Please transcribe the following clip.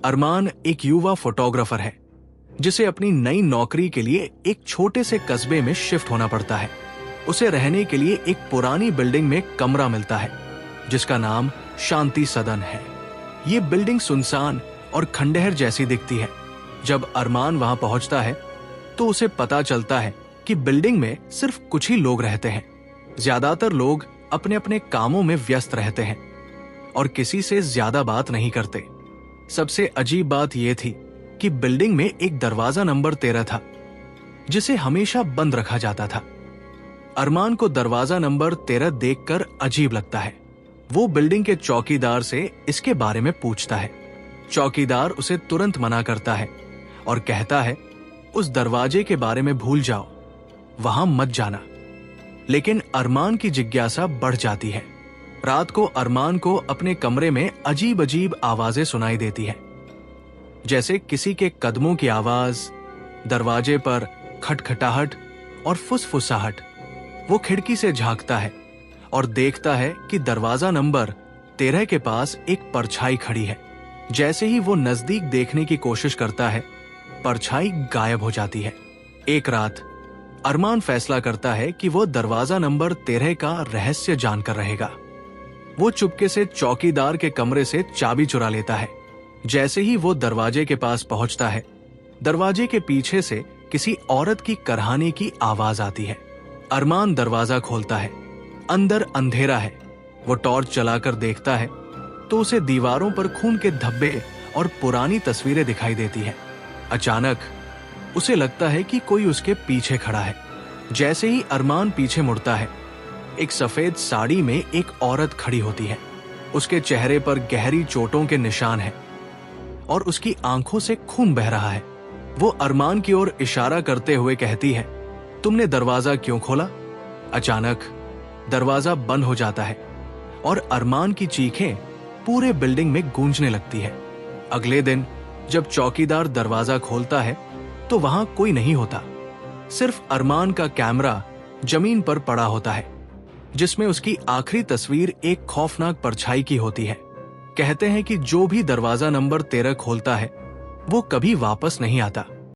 अरमान एक युवा फोटोग्राफर है जिसे अपनी नई नौकरी के लिए एक छोटे से कस्बे में शिफ्ट होना पड़ता है। उसे रहने के लिए एक पुरानी बिल्डिंग में कमरा मिलता है जिसका नाम शांति सदन है। ये बिल्डिंग सुनसान और खंडहर जैसी दिखती है। जब अरमान वहां पहुंचता है तो उसे पता चलता है कि बिल्डिंग में सिर्फ कुछ ही लोग रहते हैं। ज्यादातर लोग अपने अपने कामों में व्यस्त रहते हैं और किसी से ज्यादा बात नहीं करते। सबसे अजीब बात यह थी कि बिल्डिंग में एक दरवाजा नंबर 13 था जिसे हमेशा बंद रखा जाता था। अरमान को दरवाजा नंबर 13 देखकर अजीब लगता है। वो बिल्डिंग के चौकीदार से इसके बारे में पूछता है। चौकीदार उसे तुरंत मना करता है और कहता है उस दरवाजे के बारे में भूल जाओ, वहां मत जाना। लेकिन अरमान की जिज्ञासा बढ़ जाती है। रात को अरमान को अपने कमरे में अजीब अजीब आवाजें सुनाई देती है, जैसे किसी के कदमों की आवाज, दरवाजे पर खटखटाहट और फुसफुसाहट। वो खिड़की से झांकता है और देखता है कि दरवाजा नंबर 13 के पास एक परछाई खड़ी है। जैसे ही वो नजदीक देखने की कोशिश करता है, परछाई गायब हो जाती है। एक रात अरमान फैसला करता है कि वो दरवाजा नंबर 13 का रहस्य जानकर रहेगा। वो चुपके से चौकीदार के कमरे से चाबी चुरा लेता है। जैसे ही वो दरवाजे के पास पहुंचता है, दरवाजे के पीछे से किसी औरत की करहाने की आवाज आती है। अरमान दरवाजा खोलता है। अंदर अंधेरा है। वो टॉर्च जलाकर देखता है तो उसे दीवारों पर खून के धब्बे और पुरानी तस्वीरें दिखाई देती है। अचानक उसे लगता है कि कोई उसके पीछे खड़ा है। जैसे ही अरमान पीछे मुड़ता है, एक सफेद साड़ी में एक औरत खड़ी होती है। उसके चेहरे पर गहरी चोटों के निशान हैं और उसकी आंखों से खून बह रहा है। वो अरमान की ओर इशारा करते हुए कहती है, तुमने दरवाजा क्यों खोला? अचानक दरवाजा बंद हो जाता है और अरमान की चीखें पूरे बिल्डिंग में गूंजने लगती है। अगले दिन जब चौकीदार दरवाजा खोलता है तो वहां कोई नहीं होता। सिर्फ अरमान का कैमरा जमीन पर पड़ा होता है, जिसमें उसकी आखिरी तस्वीर एक खौफनाक परछाई की होती है। कहते हैं कि जो भी दरवाजा नंबर 13 खोलता है वो कभी वापस नहीं आता।